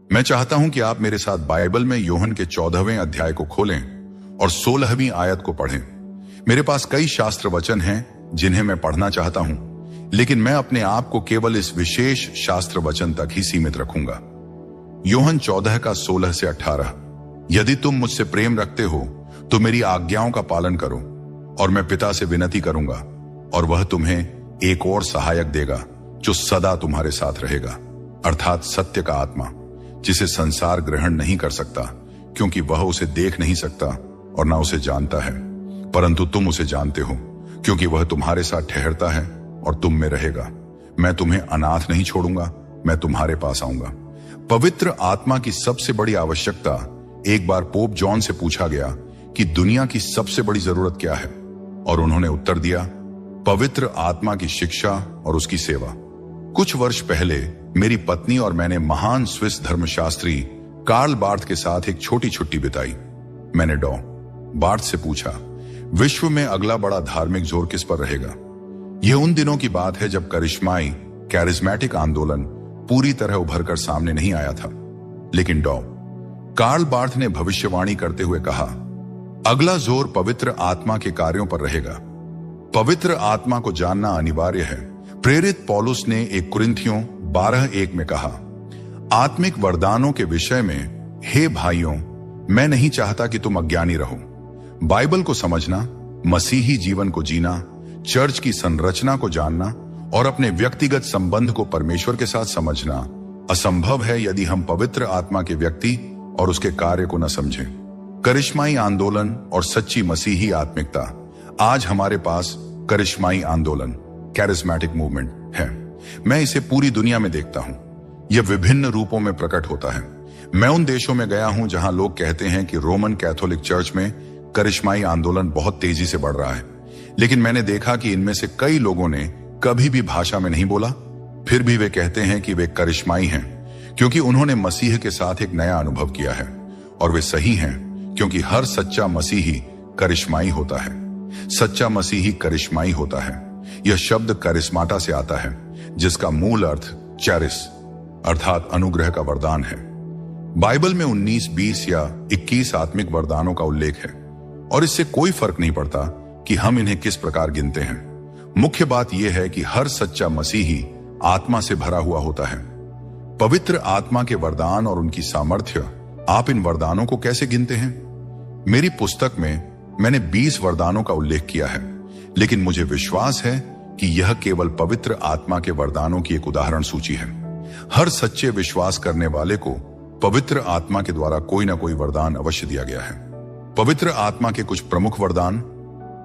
मैं चाहता हूं कि आप मेरे साथ बाइबल में यूहन्ना के 14वें अध्याय को खोलें और 16वीं आयत को पढ़ें। मेरे पास कई शास्त्र वचन हैं जिन्हें मैं पढ़ना चाहता हूं, लेकिन मैं अपने आप को केवल इस विशेष शास्त्र वचन तक ही सीमित रखूंगा। यूहन्ना 14 का 16 से 18। यदि तुम मुझसे प्रेम रखते हो तो मेरी आज्ञाओं का पालन करो, और मैं पिता से विनती करूंगा और वह तुम्हें एक और सहायक देगा जो सदा तुम्हारे साथ रहेगा, अर्थात सत्य का आत्मा, जिसे संसार ग्रहण नहीं कर सकता क्योंकि वह उसे देख नहीं सकता और ना उसे जानता है, परंतु तुम उसे जानते हो क्योंकि वह तुम्हारे साथ ठहरता है और तुम में रहेगा। मैं तुम्हें अनाथ नहीं छोड़ूंगा, मैं तुम्हारे पास आऊंगा। पवित्र आत्मा की सबसे बड़ी आवश्यकता एक बार पोप जॉन से पूछा गया कि दुनिया की सबसे बड़ी जरूरत क्या है, और उन्होंने उत्तर दिया, पवित्र आत्मा की शिक्षा और उसकी सेवा। कुछ वर्ष पहले मेरी पत्नी और मैंने महान स्विस धर्मशास्त्री कार्ल बार्थ के साथ एक छोटी छुट्टी बिताई। मैंने डॉ बार्थ से पूछा, विश्व में अगला बड़ा धार्मिक जोर किस पर रहेगा? यह उन दिनों की बात है जब करिश्माई कैरिज्मेटिक आंदोलन पूरी तरह उभरकर सामने नहीं आया था, लेकिन डॉ कार्ल बार्थ ने भविष्यवाणी करते हुए कहा, अगला जोर पवित्र आत्मा के कार्यों पर रहेगा। पवित्र आत्मा को जानना अनिवार्य है। प्रेरित पौलुस ने 1 कुरिन्थियों 12:1 में कहा, आत्मिक वरदानों के विषय में हे भाइयों, मैं नहीं चाहता कि तुम अज्ञानी रहो। बाइबल को समझना, मसीही जीवन को जीना, चर्च की संरचना को जानना और अपने व्यक्तिगत संबंध को परमेश्वर के साथ समझना असंभव है यदि हम पवित्र आत्मा के व्यक्ति और उसके कार्य को न समझें। करिश्माई आंदोलन और सच्ची मसीही आत्मिकता। आज हमारे पास करिश्माई आंदोलन, कैरिज्मेटिक मूवमेंट है। मैं इसे पूरी दुनिया में देखता हूं। यह विभिन्न रूपों में प्रकट होता है। मैं उन देशों में गया हूं जहां लोग कहते हैं कि रोमन कैथोलिक चर्च में करिश्माई आंदोलन बहुत तेजी से बढ़ रहा है, लेकिन मैंने देखा कि इनमें से कई लोगों ने कभी भी भाषा में नहीं बोला, फिर भी वे कहते हैं कि वे करिश्माई हैं क्योंकि उन्होंने मसीह के साथ एक नया अनुभव किया है। और वे सही हैं क्योंकि हर सच्चा मसीही करिश्माई होता है। सच्चा मसीही करिश्माई होता है। यह शब्द करिश्माटा से आता है, जिसका मूल अर्थ चैरिस अर्थात अनुग्रह का वरदान है। बाइबल में 19, 20 या 21 आत्मिक वरदानों का उल्लेख है, और इससे कोई फर्क नहीं पड़ता कि हम इन्हें किस प्रकार गिनते हैं। मुख्य बात यह है कि हर सच्चा मसीही आत्मा से भरा हुआ होता है। पवित्र आत्मा के वरदान और उनकी सामर्थ्य। आप इन वरदानों को कैसे गिनते हैं? मेरी पुस्तक में मैंने 20 वरदानों का उल्लेख किया है, लेकिन मुझे विश्वास है कि यह केवल पवित्र आत्मा के वरदानों की एक उदाहरण सूची है। हर सच्चे विश्वास करने वाले को पवित्र आत्मा के द्वारा कोई ना कोई वरदान अवश्य दिया गया है। पवित्र आत्मा के कुछ प्रमुख वरदान: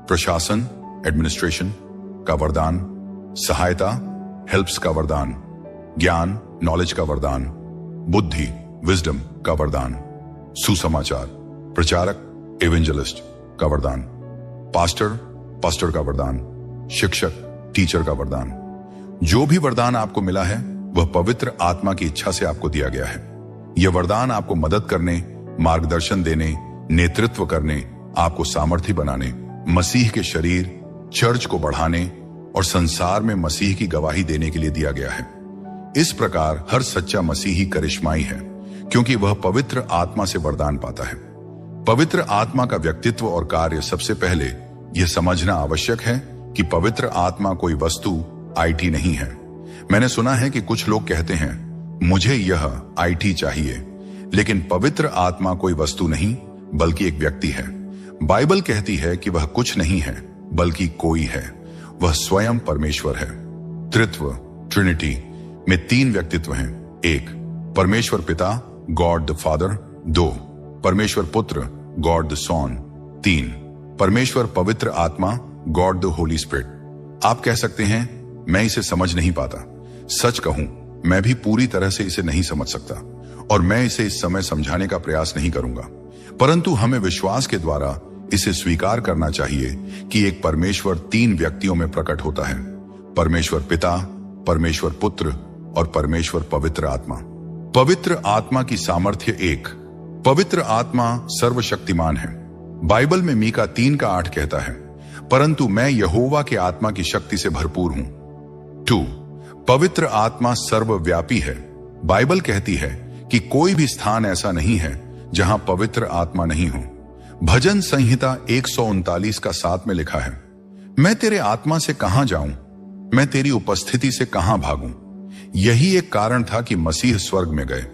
प्रशासन, एडमिनिस्ट्रेशन का वरदान, सहायता, हेल्प्स का वरदान, ज्ञान, नॉलेज का वरदान, बुद्धि, विजडम का वरदान, सुसमाचार, प्रचारक, एवेंजलिस्ट का वरदान, पास्टर का वरदान, शिक्षक, टीचर का वरदान। जो भी वरदान आपको मिला है वह पवित्र आत्मा की इच्छा से आपको दिया गया है। यह वरदान आपको मदद करने, मार्गदर्शन देने, नेतृत्व करने, आपको सामर्थी बनाने, मसीह के शरीर चर्च को बढ़ाने और संसार में मसीह की गवाही देने के लिए दिया गया है। इस प्रकार हर सच्चा मसीही करिश्माई है क्योंकि वह पवित्र आत्मा से वरदान पाता है। पवित्र आत्मा का व्यक्तित्व और कार्य। सबसे पहले यह समझना आवश्यक है कि पवित्र आत्मा कोई वस्तु, आईटी नहीं है। मैंने सुना है कि कुछ लोग कहते हैं, मुझे यह आईटी चाहिए, लेकिन पवित्र आत्मा कोई वस्तु नहीं बल्कि एक व्यक्ति है। बाइबल कहती है कि वह कुछ नहीं है बल्कि कोई है। वह स्वयं परमेश्वर है। त्रित्व, ट्रिनिटी में 3 व्यक्तित्व हैं। 1, परमेश्वर पिता, गॉड द फादर। 2, परमेश्वर पुत्र, गॉड द सॉन। 3, परमेश्वर पवित्र आत्मा, गॉड द होली स्पिरिट। आप कह सकते हैं, मैं इसे समझ नहीं पाता। सच कहूं, मैं भी पूरी तरह से इसे नहीं समझ सकता, और मैं इसे इस समय समझाने का प्रयास नहीं करूंगा, परंतु हमें विश्वास के द्वारा इसे स्वीकार करना चाहिए कि एक परमेश्वर 3 व्यक्तियों में प्रकट होता है: परमेश्वर पिता, परमेश्वर पुत्र और परमेश्वर पवित्र आत्मा। पवित्र आत्मा की सामर्थ्य। 1, पवित्र आत्मा सर्वशक्तिमान है। बाइबल में मीका 3:8 कहता है, परंतु मैं यहोवा के आत्मा की शक्ति से भरपूर हूं। 2, पवित्र आत्मा सर्वव्यापी है। बाइबल कहती है कि कोई भी स्थान ऐसा नहीं है जहां पवित्र आत्मा नहीं हो। भजन संहिता 139 का 7 में लिखा है, मैं तेरे आत्मा से कहां जाऊं, मैं तेरी उपस्थिति से कहां भागूं। यही एक कारण था कि मसीह स्वर्ग में गए।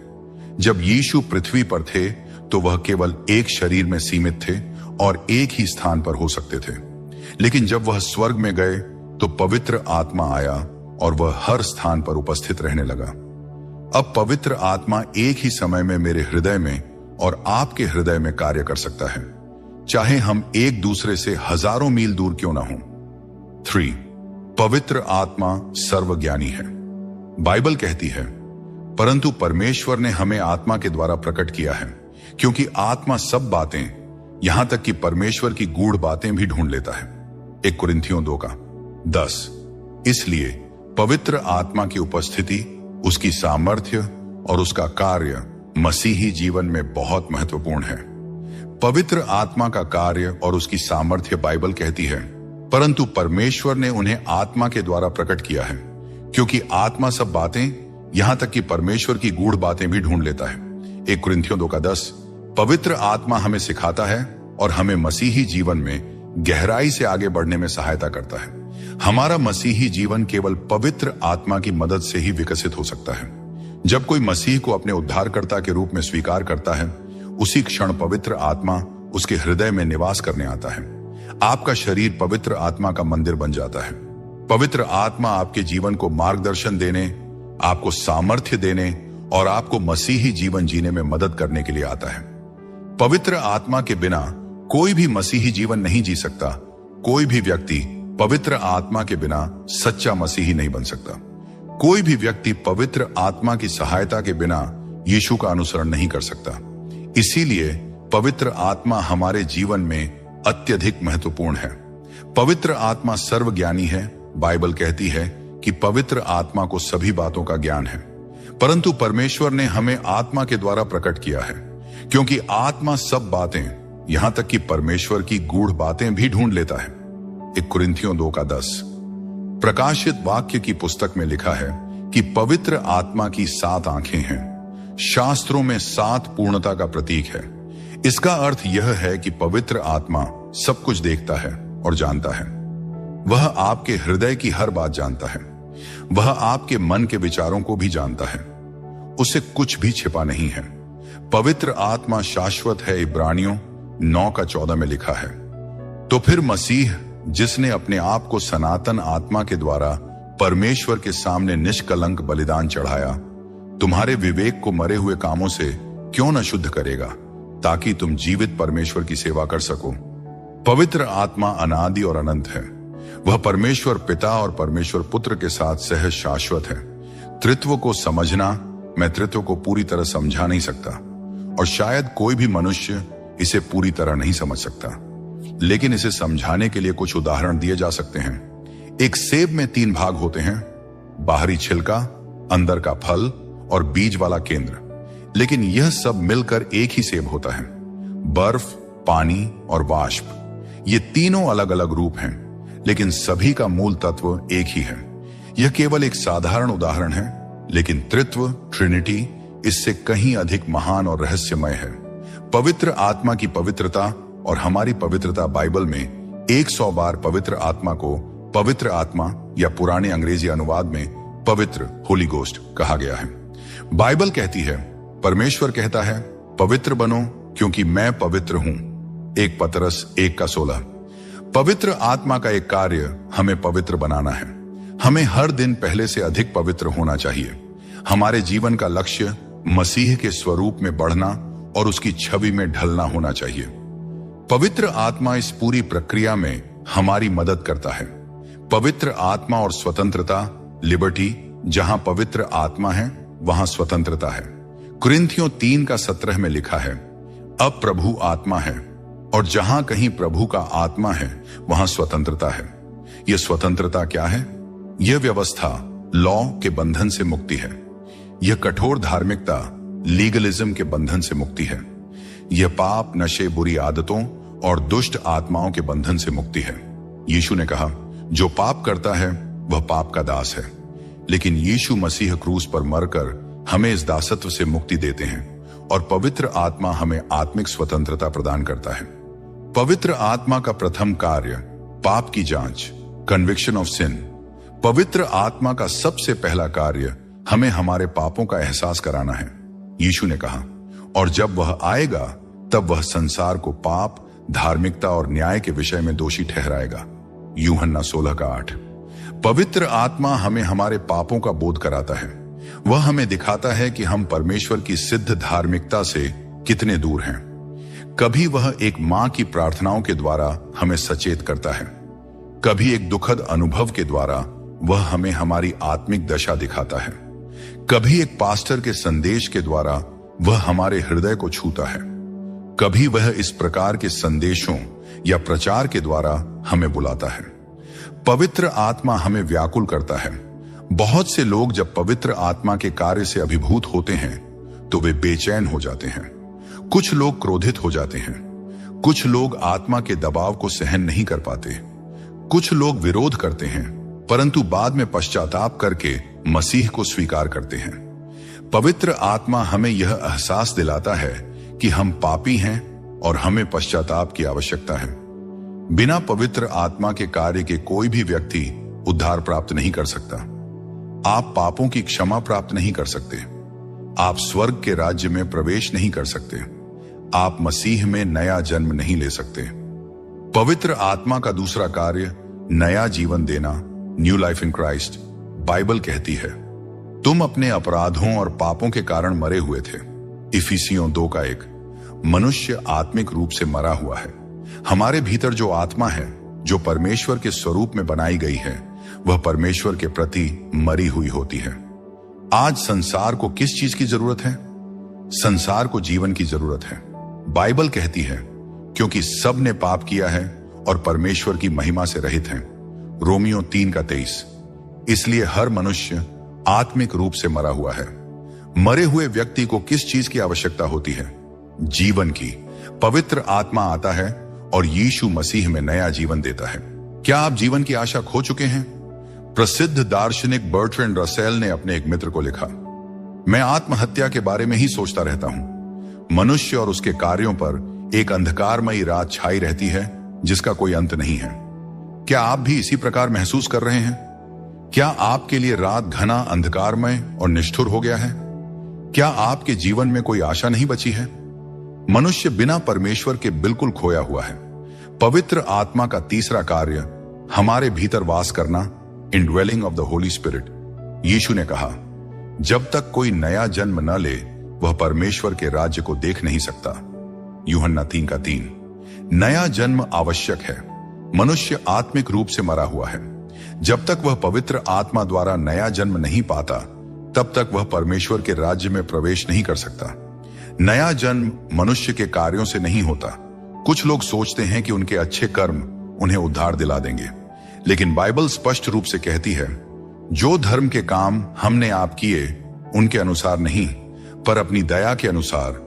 जब यीशु पृथ्वी पर थे तो वह केवल एक शरीर में सीमित थे और एक ही स्थान पर हो सकते थे, लेकिन जब वह स्वर्ग में गए तो पवित्र आत्मा आया और वह हर स्थान पर उपस्थित रहने लगा। अब पवित्र आत्मा एक ही समय में मेरे हृदय में और आपके हृदय में कार्य कर सकता है, चाहे हम एक दूसरे से हजारों मील दूर क्यों ना हों। 3. पवित्र आत्मा सर्वज्ञानी है। बाइबल कहती है, परंतु परमेश्वर ने हमें आत्मा के द्वारा प्रकट किया है, क्योंकि आत्मा सब बातें, यहां तक कि परमेश्वर की गूढ़ बातें भी ढूंढ लेता है। 1 कुरिन्थियों 2:10। इसलिए पवित्र आत्मा की उपस्थिति, उसकी सामर्थ्य और उसका कार्य मसीही जीवन में बहुत महत्वपूर्ण है। पवित्र आत्मा का कार्य और उसकी सामर्थ्य बाइबल कहती है, परंतु परमेश्वर ने उन्हें आत्मा के द्वारा प्रकट किया है, क्योंकि आत्मा सब बातें, यहां तक कि परमेश्वर की गूढ़ बातें भी ढूंढ लेता है। 1 कुरिन्थियों 2:10। पवित्र आत्मा हमें सिखाता है और हमें मसीही जीवन में गहराई से आगे बढ़ने में सहायता करता है। हमारा मसीही जीवन केवल पवित्र आत्मा की मदद से ही विकसित हो सकता है। जब कोई मसीह को अपने उद्धारकर्ता के रूप में स्वीकार करता है, उसी क्षण पवित्र आत्मा उसके हृदय में निवास करने आता है। आपका शरीर पवित्र आत्मा का मंदिर बन जाता है। पवित्र आत्मा आपके जीवन को मार्गदर्शन देने, आपको सामर्थ्य देने और आपको मसीही जीवन जीने में मदद करने के लिए आता है। पवित्र आत्मा के बिना कोई भी मसीही जीवन नहीं जी सकता। कोई भी व्यक्ति पवित्र आत्मा के बिना सच्चा मसीही नहीं बन सकता। कोई भी व्यक्ति पवित्र आत्मा की सहायता के बिना यीशु का अनुसरण नहीं कर सकता। इसीलिए पवित्र आत्मा हमारे जीवन में अत्यधिक महत्वपूर्ण है। पवित्र आत्मा सर्वज्ञानी है। बाइबल कहती है कि पवित्र आत्मा को सभी बातों का ज्ञान है, परंतु परमेश्वर ने हमें आत्मा के द्वारा प्रकट किया है, क्योंकि आत्मा सब बातें, यहां तक कि परमेश्वर की गूढ़ बातें भी ढूंढ लेता है। 1 कुरिन्थियों 2:10। प्रकाशित वाक्य की पुस्तक में लिखा है कि पवित्र आत्मा की 7 आंखें हैं। शास्त्रों में 7 पूर्णता का प्रतीक है। इसका अर्थ यह है कि पवित्र आत्मा सब कुछ देखता है और जानता है। वह आपके हृदय की हर बात जानता है। वह आपके मन के विचारों को भी जानता है। उसे कुछ भी छिपा नहीं है। पवित्र आत्मा शाश्वत है। इब्रानियों 9:14 में लिखा है, तो फिर मसीह, जिसने अपने आप को सनातन आत्मा के द्वारा परमेश्वर के सामने निष्कलंक बलिदान चढ़ाया, तुम्हारे विवेक को मरे हुए कामों से क्यों न शुद्ध करेगा, ताकि तुम जीवित परमेश्वर की सेवा कर सको। पवित्र आत्मा अनादि और अनंत है। वह परमेश्वर पिता और परमेश्वर पुत्र के साथ सहज शाश्वत है। त्रित्व को समझना, मैं त्रित्व को पूरी तरह समझा नहीं सकता और शायद कोई भी मनुष्य इसे पूरी तरह नहीं समझ सकता, लेकिन इसे समझाने के लिए कुछ उदाहरण दिए जा सकते हैं। एक सेब में 3 भाग होते हैं, बाहरी छिलका, अंदर का फल और बीज वाला केंद्र, लेकिन यह सब मिलकर एक ही सेब होता है। बर्फ, पानी और वाष्प, ये तीनों अलग अलग रूप हैं, लेकिन सभी का मूल तत्व एक ही है। यह केवल एक साधारण उदाहरण है, लेकिन त्रित्व, ट्रिनिटी, इससे कहीं अधिक महान और रहस्यमय है। पवित्र आत्मा की पवित्रता और हमारी पवित्रता बाइबल में 100 बार पवित्र आत्मा को पवित्र आत्मा या पुराने अंग्रेजी अनुवाद में पवित्र, होली गोस्ट कहा गया है। बाइबल कहती है, परमेश्वर कहता है, पवित्र बनो क्योंकि मैं पवित्र हूं। 1 पतरस 1:16। पवित्र आत्मा का एक कार्य हमें पवित्र बनाना है। हमें हर दिन पहले से अधिक पवित्र होना चाहिए। हमारे जीवन का लक्ष्य मसीह के स्वरूप में बढ़ना और उसकी छवि में ढलना होना चाहिए। पवित्र आत्मा इस पूरी प्रक्रिया में हमारी मदद करता है। पवित्र आत्मा और स्वतंत्रता, लिबर्टी, जहां पवित्र आत्मा है वहां स्वतंत्रता है। कुरिन्थियों 3:17 में लिखा है, अब प्रभु आत्मा है और जहां कहीं प्रभु का आत्मा है वहां स्वतंत्रता है। यह स्वतंत्रता क्या है? यह व्यवस्था, लॉ के बंधन से मुक्ति है। यह कठोर धार्मिकता, लीगलिज्म के बंधन से मुक्ति है। यह पाप, नशे, बुरी आदतों और दुष्ट आत्माओं के बंधन से मुक्ति है। यीशु ने कहा, जो पाप करता है वह पाप का दास है, लेकिन यीशु मसीह क्रूस पर मरकर हमें इस दासत्व से मुक्ति देते हैं और पवित्र आत्मा हमें आत्मिक स्वतंत्रता प्रदान करता है। पवित्र आत्मा का प्रथम कार्य पाप की जांच, कन्विक्शन ऑफ सिन। पवित्र आत्मा का सबसे पहला कार्य हमें हमारे पापों का एहसास कराना है। यीशु ने कहा, और जब वह आएगा तब वह संसार को पाप, धार्मिकता और न्याय के विषय में दोषी ठहराएगा। यूहन्ना 16:8। पवित्र आत्मा हमें हमारे पापों का बोध कराता है। वह हमें दिखाता है कि हम परमेश्वर की सिद्ध धार्मिकता से कितने दूर हैं। कभी वह एक मां की प्रार्थनाओं के द्वारा हमें सचेत करता है, कभी एक दुखद अनुभव के द्वारा वह हमें हमारी आत्मिक दशा दिखाता है, कभी एक पास्टर के संदेश के द्वारा वह हमारे हृदय को छूता है, कभी वह इस प्रकार के संदेशों या प्रचार के द्वारा हमें बुलाता है। पवित्र आत्मा हमें व्याकुल करता है। बहुत से लोग जब पवित्र आत्मा के कार्य से अभिभूत होते हैं तो वे बेचैन हो जाते हैं। कुछ लोग क्रोधित हो जाते हैं, कुछ लोग आत्मा के दबाव को सहन नहीं कर पाते, कुछ लोग विरोध करते हैं परंतु बाद में पश्चाताप करके मसीह को स्वीकार करते हैं। पवित्र आत्मा हमें यह एहसास दिलाता है कि हम पापी हैं और हमें पश्चाताप की आवश्यकता है। बिना पवित्र आत्मा के कार्य के कोई भी व्यक्ति उद्धार प्राप्त नहीं कर सकता। आप पापों की क्षमा प्राप्त नहीं कर सकते, आप स्वर्ग के राज्य में प्रवेश नहीं कर सकते, आप मसीह में नया जन्म नहीं ले सकते। पवित्र आत्मा का दूसरा कार्य नया जीवन देना, new life in Christ. Bible कहती है, तुम अपने अपराधों और पापों के कारण मरे हुए थे। इफिसियों 2:1। मनुष्य आत्मिक रूप से मरा हुआ है। हमारे भीतर जो आत्मा है, जो परमेश्वर के स्वरूप में बनाई गई है, वह परमेश्वर के प्रति मरी हुई होती है। आज संसार को किस चीज की जरूरत है? संसार को जीवन की जरूरत है। बाइबल कहती है, क्योंकि सब ने पाप किया है और परमेश्वर की महिमा से रहित हैं। रोमियो 3:23। इसलिए हर मनुष्य आत्मिक रूप से मरा हुआ है। मरे हुए व्यक्ति को किस चीज की आवश्यकता होती है? जीवन की। पवित्र आत्मा आता है और यीशु मसीह में नया जीवन देता है। क्या आप जीवन की आशा खो चुके हैं? प्रसिद्ध दार्शनिक बर्ट्रैंड रसेल ने अपने एक मित्र को लिखा, मैं आत्महत्या के बारे में ही सोचता रहता हूं। मनुष्य और उसके कार्यों पर एक अंधकारमयी रात छाई रहती है जिसका कोई अंत नहीं है। क्या आप भी इसी प्रकार महसूस कर रहे हैं? क्या आपके लिए रात घना, अंधकारमय और निष्ठुर हो गया है? क्या आपके जीवन में कोई आशा नहीं बची है? मनुष्य बिना परमेश्वर के बिल्कुल खोया हुआ है। पवित्र आत्मा का तीसरा कार्य हमारे भीतर वास करना, indwelling of the holy spirit. यीशु ने कहा, जब तक कोई नया जन्म न ले वह परमेश्वर के राज्य को देख नहीं सकता। यूहन्ना 3:3। नया जन्म आवश्यक है। मनुष्य आत्मिक रूप से मरा हुआ है। जब तक वह पवित्र आत्मा द्वारा नया जन्म नहीं पाता तब तक वह परमेश्वर के राज्य में प्रवेश नहीं कर सकता। नया जन्म मनुष्य के कार्यों से नहीं होता। कुछ लोग सोचते हैं कि उनके अच्छे कर्म उन्हें उद्धार दिला देंगे, लेकिन बाइबल स्पष्ट रूप से कहती है, जो धर्म के काम हमने आप किए उनके अनुसार नहीं, पर अपनी दया के अनुसार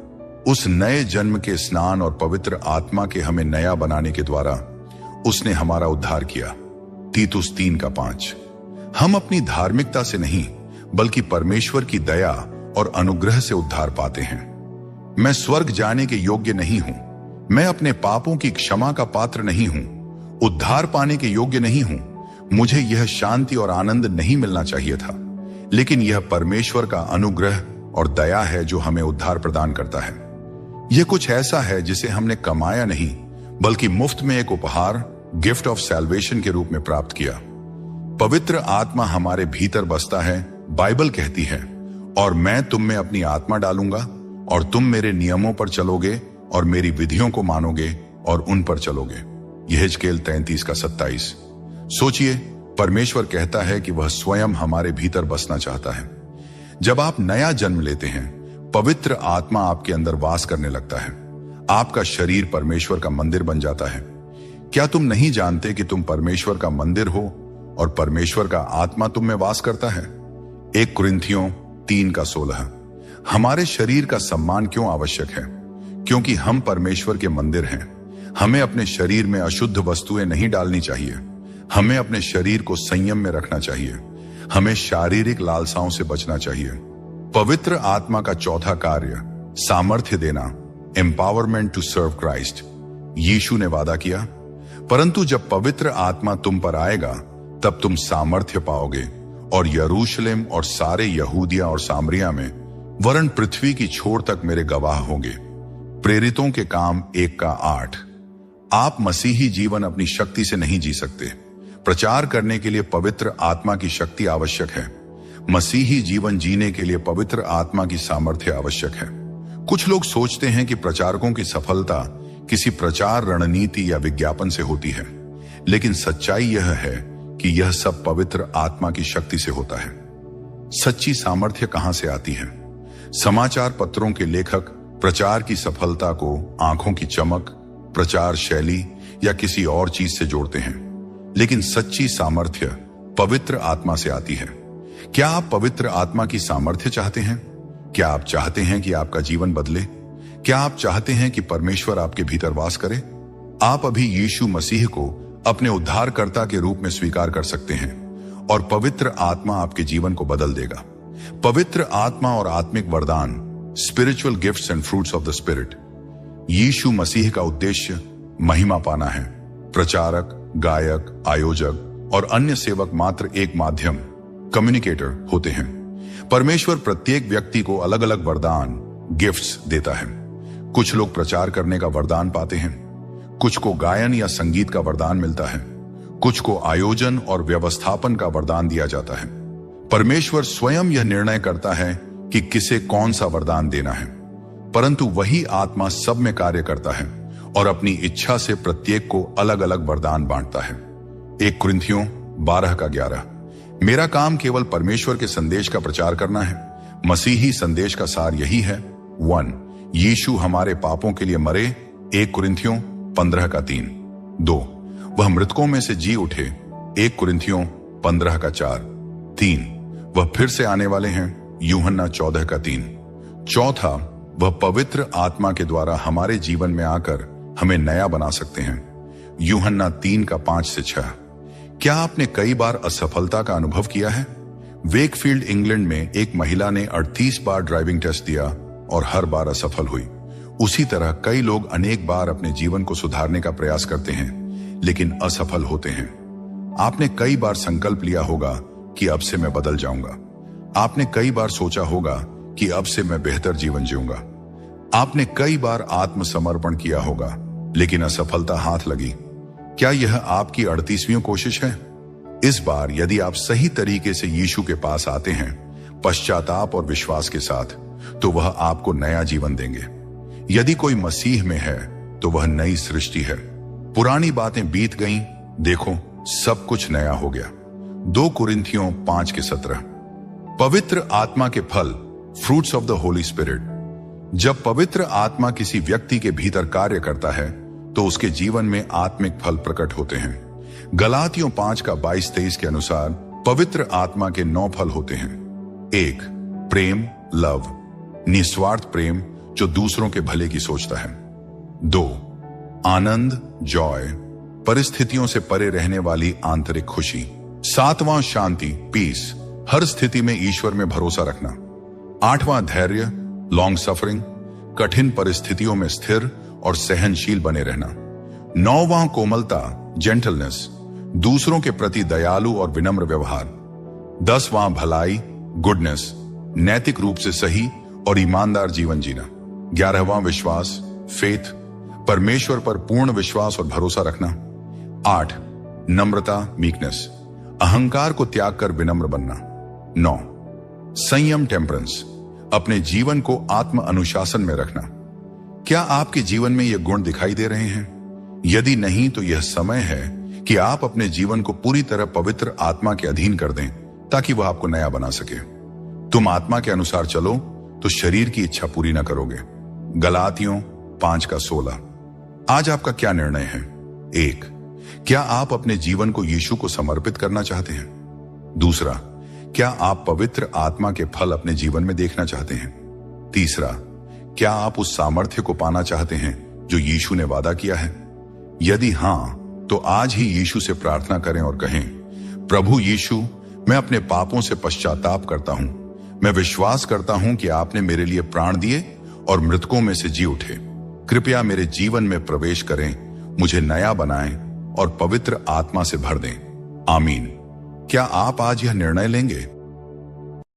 उस नए जन्म के स्नान और पवित्र आत्मा के हमें नया बनाने के द्वारा उसने हमारा उद्धार किया। तीतुस 3:5। हम अपनी धार्मिकता से नहीं बल्कि परमेश्वर की दया और अनुग्रह से उद्धार पाते हैं। मैं स्वर्ग जाने के योग्य नहीं हूं, मैं अपने पापों की क्षमा का पात्र नहीं हूं, उद्धार पाने के योग्य नहीं हूं, मुझे यह शांति और आनंद नहीं मिलना चाहिए था, लेकिन यह परमेश्वर का अनुग्रह और दया है जो हमें उद्धार प्रदान करता है। यह कुछ ऐसा है जिसे हमने कमाया नहीं बल्कि मुफ्त में एक उपहार, गिफ्ट ऑफ सैल्वेशन के रूप में प्राप्त किया। पवित्र आत्मा हमारे भीतर बसता है। बाइबल कहती है, और मैं तुम में अपनी आत्मा डालूंगा और तुम मेरे नियमों पर चलोगे और मेरी विधियों को मानोगे और उन पर चलोगे। यहेजकेल 33:27। सोचिए, परमेश्वर कहता है कि वह स्वयं हमारे भीतर बसना चाहता है। जब आप नया जन्म लेते हैं, पवित्र आत्मा आपके अंदर वास करने लगता है। आपका शरीर परमेश्वर का मंदिर बन जाता है। क्या तुम नहीं जानते कि तुम परमेश्वर का मंदिर हो और परमेश्वर का आत्मा तुम में वास करता है? 1 कुरिन्थियों 3:16। हमारे शरीर का सम्मान क्यों आवश्यक है? क्योंकि हम परमेश्वर के मंदिर हैं। हमें अपने शरीर में अशुद्ध वस्तुएं नहीं डालनी चाहिए। हमें अपने शरीर को संयम में रखना चाहिए। हमें शारीरिक लालसाओं से बचना चाहिए। पवित्र आत्मा का चौथा कार्य सामर्थ्य देना, एम्पावरमेंट टू सर्व क्राइस्ट। यीशु ने वादा किया, परंतु जब पवित्र आत्मा तुम पर आएगा तब तुम सामर्थ्य पाओगे और यरूशलेम और सारे यहूदिया और सामरिया में वरन पृथ्वी की छोर तक मेरे गवाह होंगे। प्रेरितों के काम 1:8। आप मसीही जीवन अपनी शक्ति से नहीं जी सकते। प्रचार करने के लिए पवित्र आत्मा की शक्ति आवश्यक है। मसीही जीवन जीने के लिए पवित्र आत्मा की सामर्थ्य आवश्यक है। कुछ लोग सोचते हैं कि प्रचारकों की सफलता किसी प्रचार रणनीति या विज्ञापन से होती है, लेकिन सच्चाई यह है कि यह सब पवित्र आत्मा की शक्ति से होता है। सच्ची सामर्थ्य कहां से आती है? समाचार पत्रों के लेखक प्रचार की सफलता को आंखों की चमक, प्रचार शैली या किसी और चीज से जोड़ते हैं, लेकिन सच्ची सामर्थ्य पवित्र आत्मा से आती है। क्या आप पवित्र आत्मा की सामर्थ्य चाहते हैं? क्या आप चाहते हैं कि आपका जीवन बदले? क्या आप चाहते हैं कि परमेश्वर आपके भीतर वास करे? आप अभी यीशु मसीह को अपने उद्धारकर्ता के रूप में स्वीकार कर सकते हैं और पवित्र आत्मा आपके जीवन को बदल देगा। पवित्र आत्मा और आत्मिक वरदान, spiritual gifts and fruits of the spirit. यीशु मसीह का उद्देश्य महिमा पाना है। प्रचारक, गायक, आयोजक और अन्य सेवक मात्र एक माध्यम, कम्युनिकेटर होते हैं। परमेश्वर प्रत्येक व्यक्ति को अलग अलग वरदान, गिफ्ट्स देता है। कुछ लोग प्रचार करने का वरदान पाते हैं, कुछ को गायन या संगीत का वरदान मिलता है, कुछ को आयोजन और व्यवस्थापन का वरदान दिया जाता है। परमेश्वर स्वयं यह निर्णय करता है कि किसे कौन सा वरदान देना है, परंतु वही आत्मा सब में कार्य करता है और अपनी इच्छा से प्रत्येक को अलग अलग वरदान बांटता है। 1 कुरिन्थियों 12:11। मेरा काम केवल परमेश्वर के संदेश का प्रचार करना है। मसीही संदेश का सार यही है। 1, यीशु हमारे पापों के लिए मरे, 1 कुरिन्थियों 15:3। 2, वह मृतकों में से जी उठे, 1 कुरिन्थियों 15:4। 3, वह फिर से आने वाले हैं, यूहन्ना 14:3। चौथा, वह पवित्र आत्मा के द्वारा हमारे जीवन में आकर हमें नया बना सकते हैं, यूहन्ना 3:5-6। क्या आपने कई बार असफलता का अनुभव किया है? वेकफील्ड इंग्लैंड में एक महिला ने 38 बार ड्राइविंग टेस्ट दिया और हर बार असफल हुई। उसी तरह कई लोग अनेक बार अपने जीवन को सुधारने का प्रयास करते हैं, लेकिन असफल होते हैं। आपने कई बार संकल्प लिया होगा कि अब से मैं बदल जाऊंगा। आपने कई बार सोचा होगा कि अब से मैं बेहतर जीवन जीऊंगा। आपने कई बार आत्मसमर्पण किया होगा, लेकिन असफलता हाथ लगी। क्या यह आपकी 38वीं कोशिश है? इस बार यदि आप सही तरीके से यीशु के पास आते हैं, पश्चाताप और विश्वास के साथ, तो वह आपको नया जीवन देंगे। यदि कोई मसीह में है तो वह नई सृष्टि है। पुरानी बातें बीत गईं, देखो सब कुछ नया हो गया। 2 कुरिन्थियों 5:17। पवित्र आत्मा के फल, fruits of the holy spirit. जब पवित्र आत्मा किसी व्यक्ति के भीतर कार्य करता है तो उसके जीवन में आत्मिक फल प्रकट होते हैं। गलातियों 5:22-23 के अनुसार पवित्र आत्मा के 9 फल होते हैं। 1, प्रेम, लव, निस्वार्थ प्रेम जो दूसरों के भले की सोचता है। 2, आनंद, जॉय, परिस्थितियों से परे रहने वाली आंतरिक खुशी। 7वां, शांति, पीस, हर स्थिति में ईश्वर में भरोसा रखना। 8वां, धैर्य, लॉन्ग सफरिंग, कठिन परिस्थितियों में स्थिर और सहनशील बने रहना। 9वां, कोमलता, जेंटलनेस, दूसरों के प्रति दयालु और विनम्र व्यवहार। 10वां, भलाई, गुडनेस, नैतिक रूप से सही और ईमानदार जीवन जीना। 11वां, विश्वास, फेथ, परमेश्वर पर पूर्ण विश्वास और भरोसा रखना। 8, नम्रता, मीकनेस, अहंकार को त्याग कर विनम्र बनना। 9, संयम, टेम्परेंस, अपने जीवन को आत्म अनुशासन में रखना। क्या आपके जीवन में ये गुण दिखाई दे रहे हैं? यदि नहीं तो यह समय है कि आप अपने जीवन को पूरी तरह पवित्र आत्मा के अधीन कर दें ताकि वह आपको नया बना सके। तुम आत्मा के अनुसार चलो तो शरीर की इच्छा पूरी ना करोगे। गलातियों 5:16। आज आपका क्या निर्णय है? 1, क्या आप अपने जीवन को यीशु को समर्पित करना चाहते हैं? 2, क्या आप पवित्र आत्मा के फल अपने जीवन में देखना चाहते हैं? 3, क्या आप उस सामर्थ्य को पाना चाहते हैं जो यीशु ने वादा किया है? यदि हां, तो आज ही यीशु से प्रार्थना करें और कहें, प्रभु यीशु, मैं अपने पापों से पश्चाताप करता हूं। मैं विश्वास करता हूं कि आपने मेरे लिए प्राण दिए और मृतकों में से जी उठे। कृपया मेरे जीवन में प्रवेश करें, मुझे नया बनाएं और पवित्र आत्मा से भर दें। आमीन। क्या आप आज यह निर्णय लेंगे?